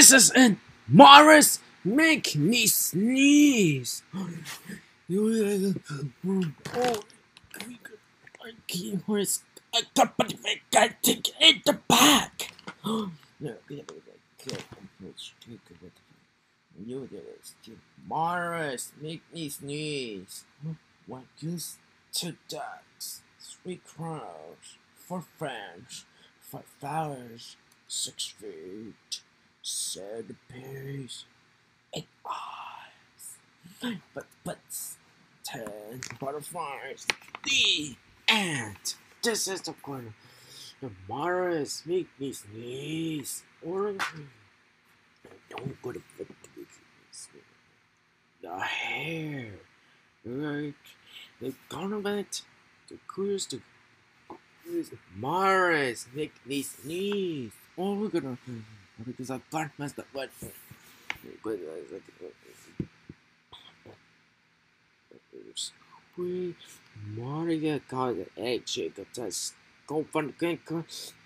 This is it. Morris, make me sneeze. I can't take it back. Morris, make me sneeze. 1 goose, 2 ducks, 3 crows, 4 French, 5 flowers, 6 feet, 7 peas, 8 eyes, 9 butts, 10 butterflies. The ant. This is the corner. The Morris, make me sneeze. Or don't go to bed. The hair. Like the government, the cruise, Morris, make me sneeze. Oh, we're gonna, because I can't mess up. But we Maria got the egg shake of this. Go fun again.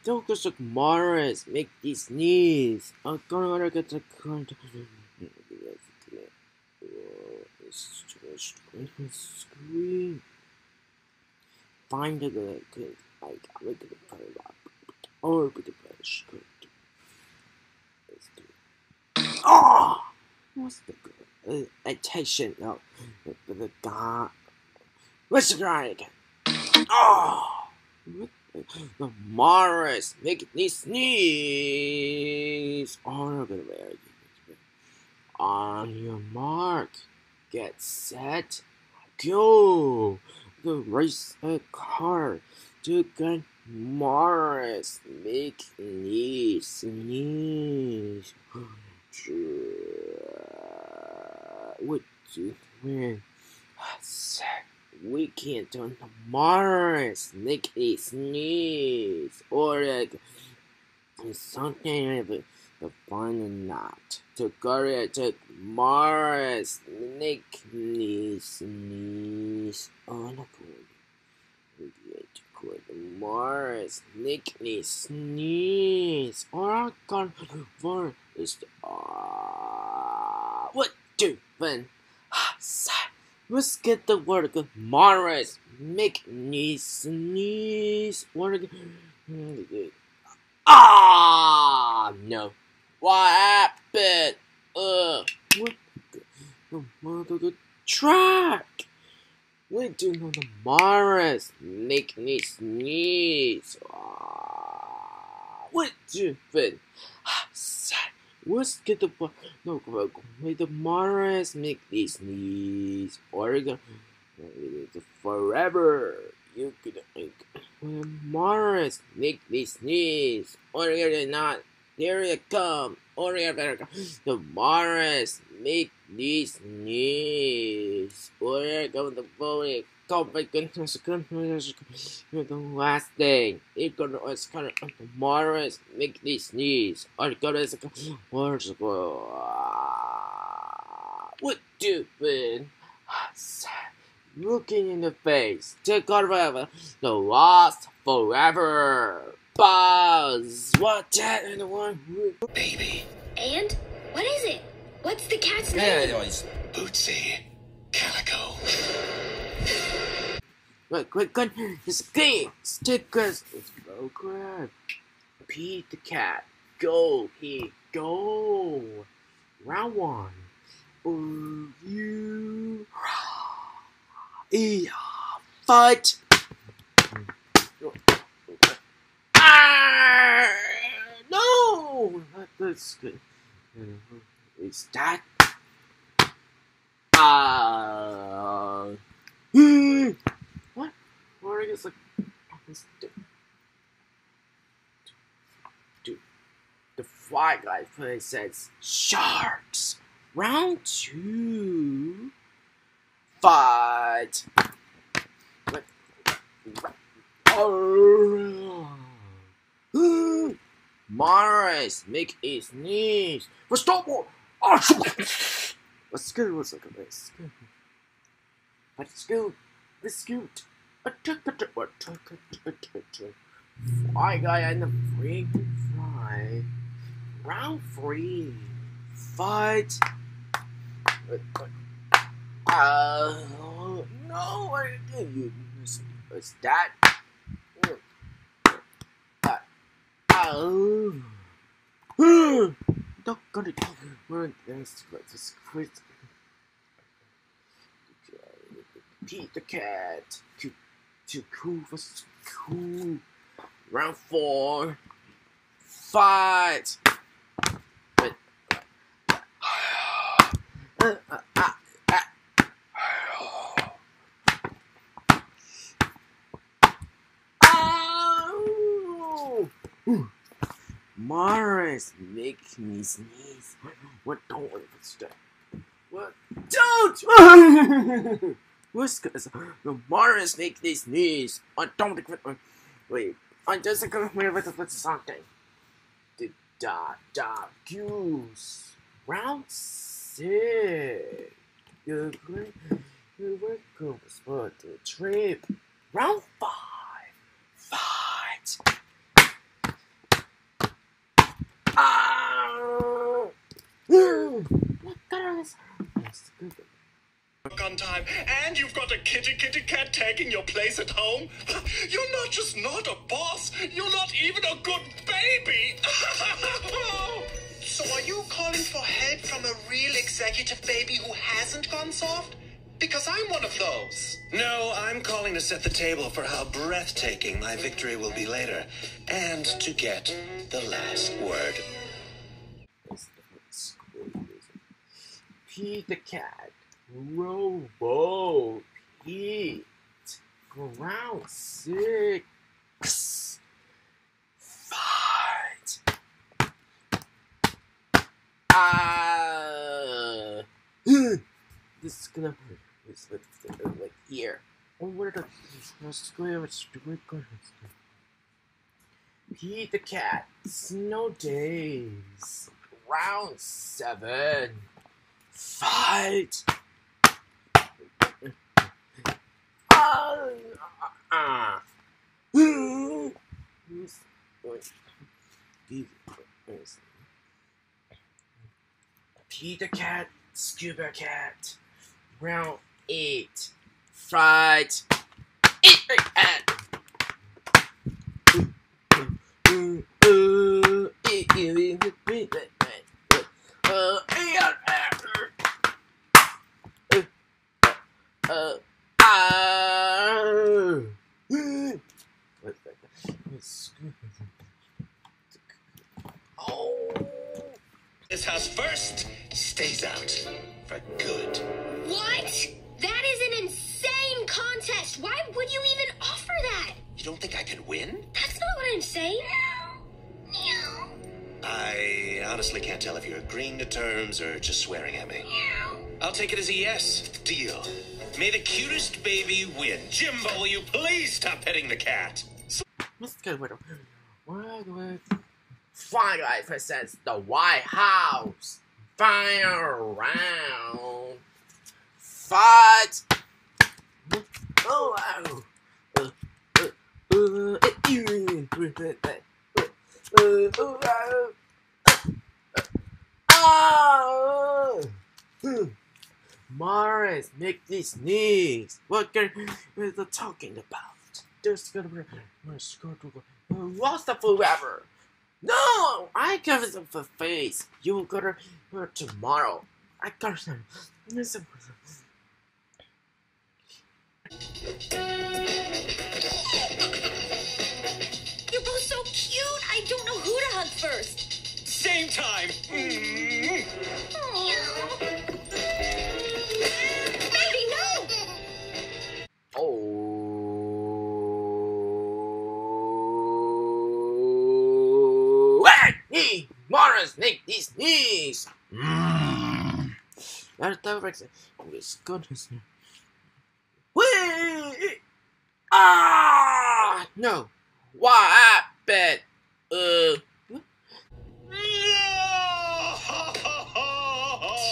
Don't go like Morris, make me sneeze. I'm gonna get the current. Screen. Find the good like look at the paragraph or put the brush. Oh, what's the good attention? No, the guy. What's the guy again? Oh, the Morris make me sneeze. Oh, I'm gonna wear it. On your mark. Get set, go! The race a car to get Morris, make me sneeze. What do we? We can't turn Morris, make me sneeze, or like something of it. The final knot to go to Morris, make me sneeze on a cord. Morris, make me sneeze. Or I can't for this. What do when? Let's get the word good. Morris, make me sneeze. Or no. What happened? What the track? We do know the Morris make me sneeze. What stupid? Let's get the no wait the Morris make me sneeze. Oregon forever. You could Morris make me sneeze. Oregon not. Here you come. Oregon the Morris make me sneeze. Oregon the boy. Oh my goodness, the last thing. It's gonna kind of Morris make me sneeze. What stupid? Looking in the face. Take out forever. The lost forever. Buzz. What that in the one? Baby. And? What is it? What's the cat's name? Bootsy. Calico. Quick, escape! Stickers! Let's go grab. Pete the cat. Go, Pete, go! Round 1. You. Fight! No! That's good. Is that? What? Or I guess like dude, the Fly Guy play says sharks. Round 2. Fight. Morris, make a sneeze. For stop more. Let's go. Let's look at this. Let's go. Let's go. Fly Guy and the freaking fly. Round 3. Fight. No, what did you what's that? Not gonna this quiz. Pete the cat. Too cool for school. Round 4. Fight. Mars, make me sneeze. What don't stop? What? Don't! What's this? The Mars make me sneeze. I don't wait. I just gonna with something. The goose. Round 6. You're welcome for the trip. Round 5. Fight. What color is On time, and you've got a kitty cat taking your place at home. You're not just not a boss, you're not even a good baby. So are you calling for help from a real executive baby who hasn't gone soft? Because I'm one of those. No, I'm calling to set the table for how breathtaking my victory will be later, and to get the last word. Pete the cat. Robo Pete. Round 6. Fight. This is gonna it's like here. Oh, where the Pete the cat. Snow days. Round 7. Fight. Peter cat, scuba cat. Round 8. Fight. This house first stays out for good. What? That is an insane contest. Why would you even offer that? You don't think I could win? That's not what I'm saying. Meow. I honestly can't tell if you're agreeing to terms or just swearing at me. Meow. I'll take it as a yes. Deal. May the cutest baby win. Jimbo, will you please stop petting the cat? Let's go with Final presents the White House. Final round. Fight. Oh wow. Morris, make this sneeze. What are they talking about? There's gonna be what's the forever? No, I covered them for face. You gotta tomorrow. I got some. You're both so cute. I don't know who to hug first. Same time. Baby, no. Oh. Hey, Morris, make these knees. That's the goodness. Wait! Ah! No. What happened?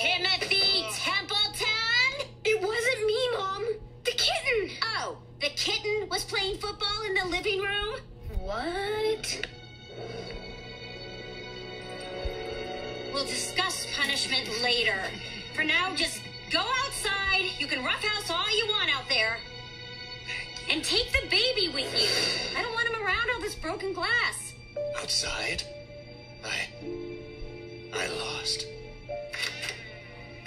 Timothy Templeton? It wasn't me, Mom. The kitten. Oh, the kitten was playing football in the living room? What? We'll discuss punishment later. For now, just go outside. You can roughhouse all you want out there. And take the baby with you. I don't want him around all this broken glass. Outside? I lost.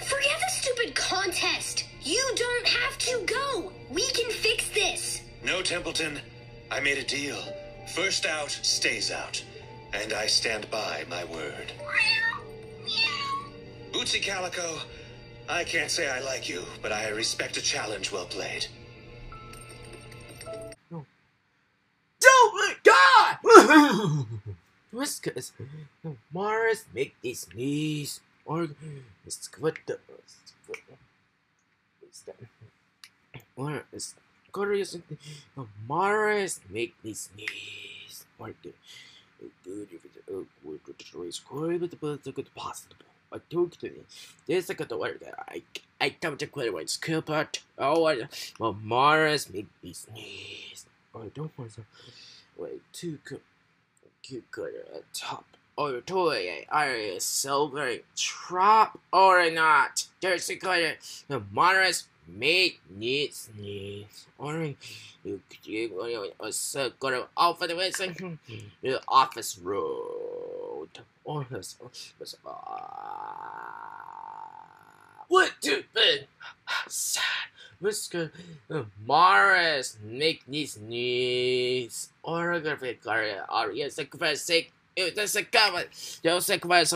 Forget the stupid contest. You don't have to go. We can fix this. No, Templeton. I made a deal. First out stays out. And I stand by my word. Bootsy Calico, I can't say I like you, but I respect a challenge well played. Oh my God! Whiskers, Morris, make this sneeze, or what the? What's that? Or is Morris, make this sneeze, or the good if it's score with the possible. I told you there's like a word that I come to quit with school, but Morris, make this sneeze. I don't want to wait too good. You could top or toy are silver trap or not. There's a good Morris make needs sneeze. Or you also go to off the way the office road. Or what to be sad. Whisker Morris make these knees or yes, for sake. That's a cover. They'll sacrifice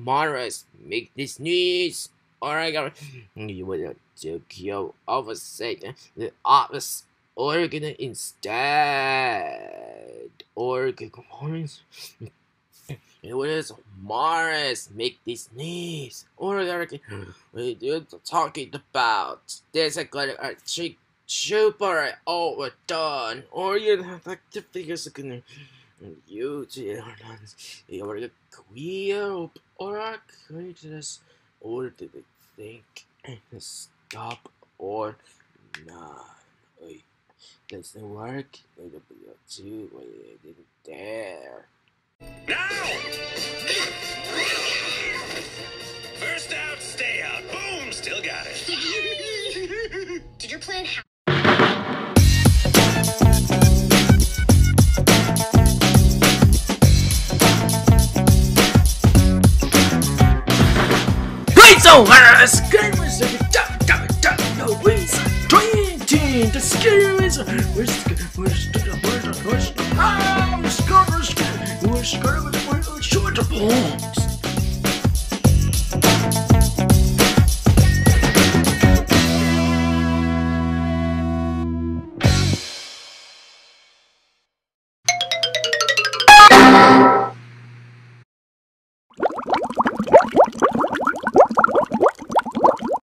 Morris make these knees or I got you would to kill oversight the office organ instead or Morris. It was Morris make these knees or we do talking about there's a good super overdone or you have like the figures gonna you or the queer or a greatness or did they think stop or not? Doesn't work. It'll be a two way they didn't dare. Now! First out, stay out. Boom! Still got it. Did your plan happen? Great so gamers, no ways. 20 the skill.